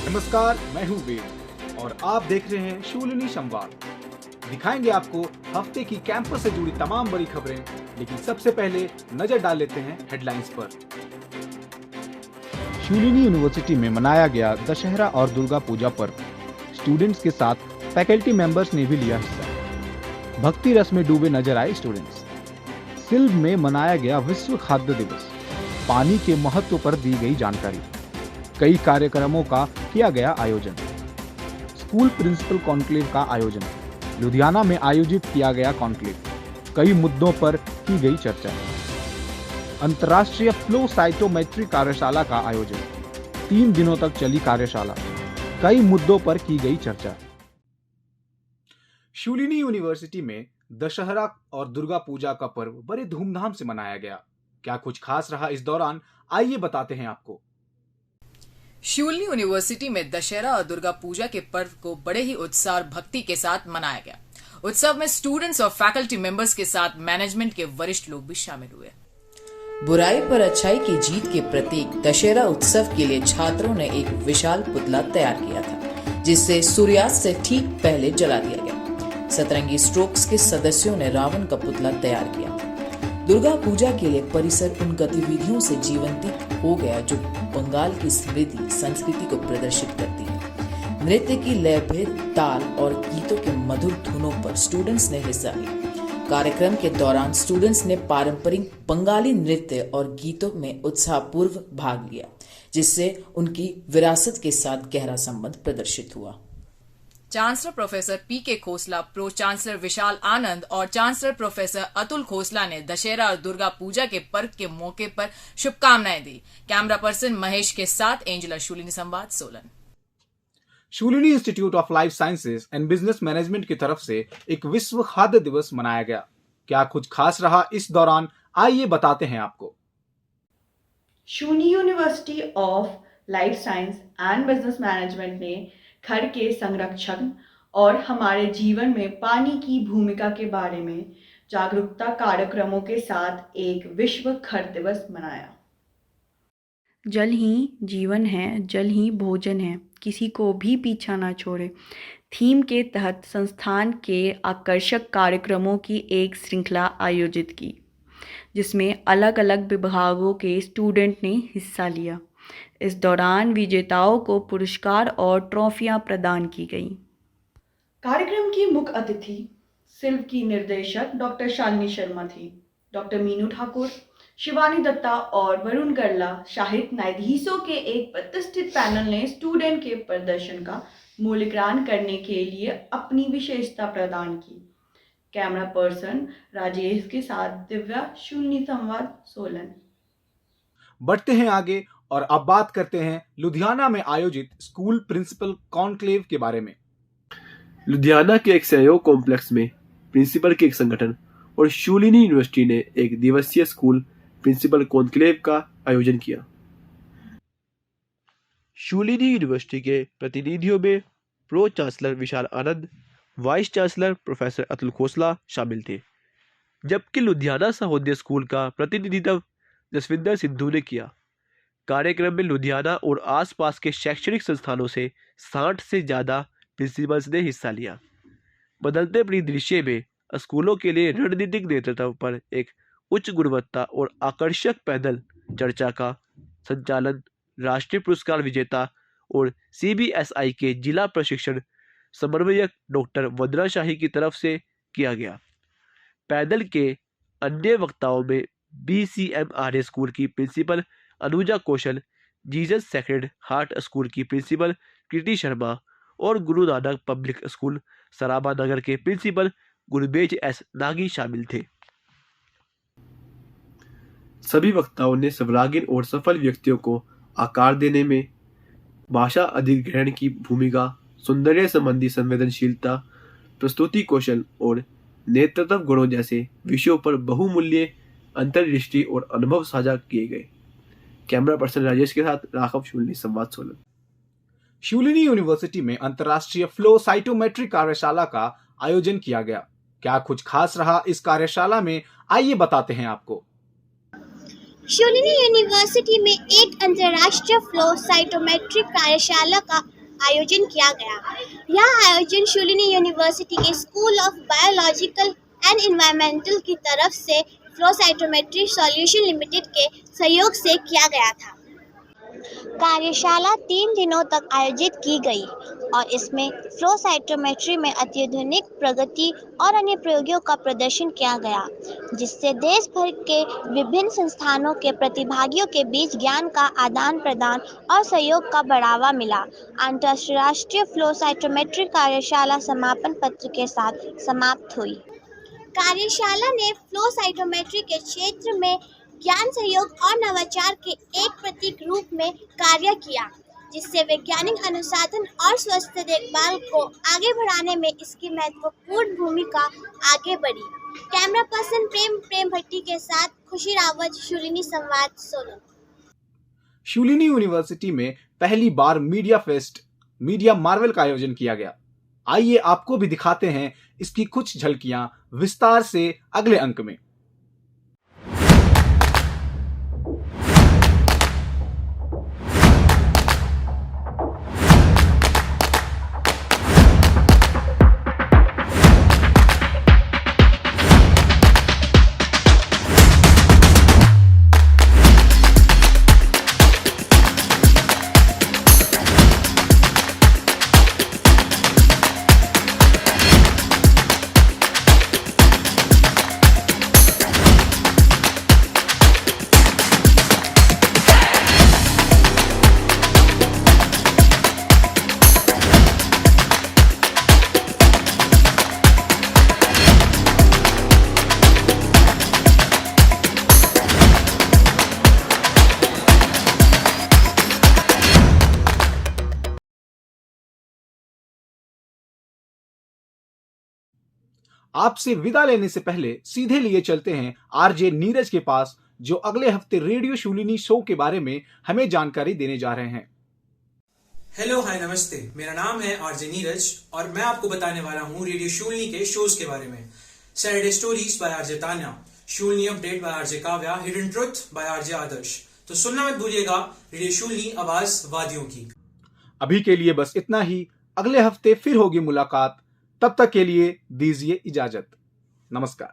नमस्कार, मैं हूँ वेद और आप देख रहे हैं शूलिनी संवाद। दिखाएंगे आपको हफ्ते की कैंपस से जुड़ी तमाम बड़ी खबरें, लेकिन सबसे पहले नजर डाल लेते हैं हेडलाइंस पर। शूलिनी यूनिवर्सिटी में मनाया गया दशहरा और दुर्गा पूजा पर्व। स्टूडेंट्स के साथ फैकल्टी मेंबर्स ने भी लिया हिस्सा। भक्ति रस में डूबे नजर आए स्टूडेंट्स। सिल्व में मनाया गया विश्व खाद्य दिवस। पानी के महत्व पर दी गई जानकारी। कई कार्यक्रमों का किया गया आयोजन। स्कूल प्रिंसिपल कॉन्क्लेव का आयोजन। लुधियाना में आयोजित किया गया कॉन्क्लेव। कई मुद्दों पर की गई चर्चा। अंतर्राष्ट्रीय फ्लो साइटोमेट्री कार्यशाला का आयोजन। 3 दिनों तक चली कार्यशाला। कई मुद्दों पर की गई चर्चा। शूलिनी यूनिवर्सिटी में दशहरा और दुर्गा पूजा का पर्व बड़े धूमधाम से मनाया गया। क्या कुछ खास रहा इस दौरान, आइए बताते हैं आपको। शूलिनी यूनिवर्सिटी में दशहरा और दुर्गा पूजा के पर्व को बड़े ही उत्साह और भक्ति के साथ मनाया गया। उत्सव में स्टूडेंट्स और फैकल्टी मेंबर्स के साथ मैनेजमेंट के वरिष्ठ लोग भी शामिल हुए। बुराई पर अच्छाई की जीत के प्रतीक दशहरा उत्सव के लिए छात्रों ने एक विशाल पुतला तैयार किया था, जिसे सूर्यास्त से ठीक पहले जला दिया गया। सतरंगी स्ट्रोक्स के सदस्यों ने रावण का पुतला तैयार किया। दुर्गा पूजा के लिए परिसर उन गतिविधियों से जीवंत हो गया जो बंगाल की समृद्धि संस्कृति को प्रदर्शित करती है। नृत्य की लयबद्ध ताल और गीतों के मधुर धुनों पर स्टूडेंट्स ने हिस्सा लिया। कार्यक्रम के दौरान स्टूडेंट्स ने पारंपरिक बंगाली नृत्य और गीतों में उत्साहपूर्वक भाग लिया, जिससे उनकी विरासत के साथ गहरा संबंध प्रदर्शित हुआ। चांसलर प्रोफेसर पीके खोसला, प्रो चांसलर विशाल आनंद और चांसलर प्रोफेसर अतुल खोसला ने दशहरा और दुर्गा पूजा के पर्व के मौके पर शुभकामनाएं दी। कैमरा पर्सन महेश के साथ एंजेला, शूलिनी संवाद, Solan. Shoolini institute of life sciences and business management की तरफ से एक विश्व खाद्य दिवस मनाया गया। क्या कुछ खास रहा इस दौरान, आइए बताते हैं आपको। Shoolini university of life science and business management ने घर के संरक्षण और हमारे जीवन में पानी की भूमिका के बारे में जागरूकता कार्यक्रमों के साथ एक विश्व घर दिवस मनाया। जल ही जीवन है, जल ही भोजन है, किसी को भी पीछा ना छोड़े थीम के तहत संस्थान के आकर्षक कार्यक्रमों की एक श्रृंखला आयोजित की, जिसमें अलग अलग विभागों के स्टूडेंट ने हिस्सा लिया। इस दौरान विजेताओं को पुरस्कार और ट्रॉफियां प्रदान की गईं। कार्यक्रम की मुख्य अतिथि सिल्व की निर्देशक डॉक्टर शालिनी शर्मा थी। डॉक्टर मीनू ठाकुर, शिवानी दत्ता और वरुण गरला सहित न्यायाधीशों के एक प्रतिष्ठित पैनल ने स्टूडेंट के प्रदर्शन का मूल्यांकन करने के लिए अपनी विशेषता प्रदान की। कैमरा पर्सन राजेश के साथ दिव्या, शूलिनी संवाद, सोलन। बढ़ते हैं आगे और अब बात करते हैं लुधियाना में आयोजित स्कूल प्रिंसिपल कॉन्क्लेव के बारे में। लुधियाना के एक सहयोग कॉम्प्लेक्स में प्रिंसिपल के एक संगठन और शूलिनी यूनिवर्सिटी ने एक दिवसीय स्कूल प्रिंसिपल कॉन्क्लेव का आयोजन किया। शूलिनी यूनिवर्सिटी के प्रतिनिधियों में pro chancellor Vishal Anand, vice chancellor professor Atul Khosla शामिल थे, जबकि लुधियाना सहोदय स्कूल का प्रतिनिधित्व जसविंदर सिद्धू ने किया। कार्यक्रम में लुधियाना और आसपास के शैक्षणिक संस्थानों से 60 से ज़्यादा प्रिंसिपल्स ने हिस्सा लिया। बदलते परिदृश्य में स्कूलों के लिए रणनीतिक नेतृत्व पर एक उच्च गुणवत्ता और आकर्षक पैनल चर्चा का संचालन राष्ट्रीय पुरस्कार विजेता और CBSI के जिला प्रशिक्षण समन्वयक डॉक्टर वंदना शाही की तरफ से किया गया। पैनल के अन्य वक्ताओं में BCMRA स्कूल की प्रिंसिपल अनुजा कौशल, जीसस सेक्रेड हार्ट स्कूल की प्रिंसिपल कृति शर्मा और गुरु नानक पब्लिक स्कूल सराबा नगर के प्रिंसिपल गुरबेज S नागी शामिल थे। सभी वक्ताओं ने स्वरागीन और सफल व्यक्तियों को आकार देने में भाषा अधिग्रहण की भूमिका, सौंदर्य संबंधी संवेदनशीलता, प्रस्तुति कौशल और नेतृत्व गुणों जैसे विषयों पर बहुमूल्य अंतर्दृष्टि और अनुभव साझा किए गए। कैमरा पर्सन राजेश के साथ राघव, शूलिनी संवाद, सोलन। शूलिनी यूनिवर्सिटी में अंतर्राष्ट्रीय फ्लो साइटोमेट्री कार्यशाला का आयोजन किया गया। क्या कुछ खास रहा इस कार्यशाला में, आइए बताते हैं आपको। शूलिनी यूनिवर्सिटी में एक अंतर्राष्ट्रीय फ्लो साइटोमेट्रिक कार्यशाला का आयोजन किया गया। यह आयोजन शूलिनी यूनिवर्सिटी के school of biological and environmental की तरफ से फ्लो साइटोमेट्री सॉल्यूशन लिमिटेड के सहयोग से किया गया था। कार्यशाला 3 दिनों तक आयोजित की गई और इसमें फ्लो साइटोमेट्री में अत्याधुनिक प्रगति और अन्य प्रयोगों का प्रदर्शन किया गया, जिससे देश भर के विभिन्न संस्थानों के प्रतिभागियों के बीच ज्ञान का आदान प्रदान और सहयोग का बढ़ावा मिला। अंतर्राष्ट्रीय फ्लो साइटोमेट्री कार्यशाला समापन पत्र के साथ समाप्त हुई। कार्यशाला ने फ्लो साइटोमेट्री के क्षेत्र में ज्ञान सहयोग और नवाचार के एक प्रतीक रूप में कार्य किया, जिससे वैज्ञानिक अनुसंधान और स्वास्थ्य देखभाल को आगे बढ़ाने में इसकी महत्वपूर्ण भूमिका आगे बढ़ी। कैमरा पर्सन प्रेम भट्टी के साथ खुशी रावत, शूलिनी संवाद, सोलन। शूलिनी यूनिवर्सिटी में पहली बार मीडिया फेस्ट मीडिया मार्वल का आयोजन किया गया। आइए आपको भी दिखाते हैं इसकी कुछ झलकियां विस्तार से अगले अंक में। आपसे विदा लेने से पहले सीधे लिए चलते हैं आरजे नीरज के पास, जो अगले हफ्ते रेडियो शूलिनी शो के बारे में हमें जानकारी देने जा रहे हैं। हेलो, हाय, नमस्ते। मेरा नाम है आरजे नीरज और मैं आपको बताने वाला हूँ रेडियो शूलिनी के शोज के बारे में। Saturday stories by RJ Tanya, Shoolini update by RJ Kavya, hidden truth by RJ Adarsh. तो सुनना मत भूलिएगा रेडियो शूलिनी, आवाज वादियों की। अभी के लिए बस इतना ही। अगले हफ्ते फिर होगी मुलाकात। तब तक के लिए दीजिए इजाजत। नमस्कार।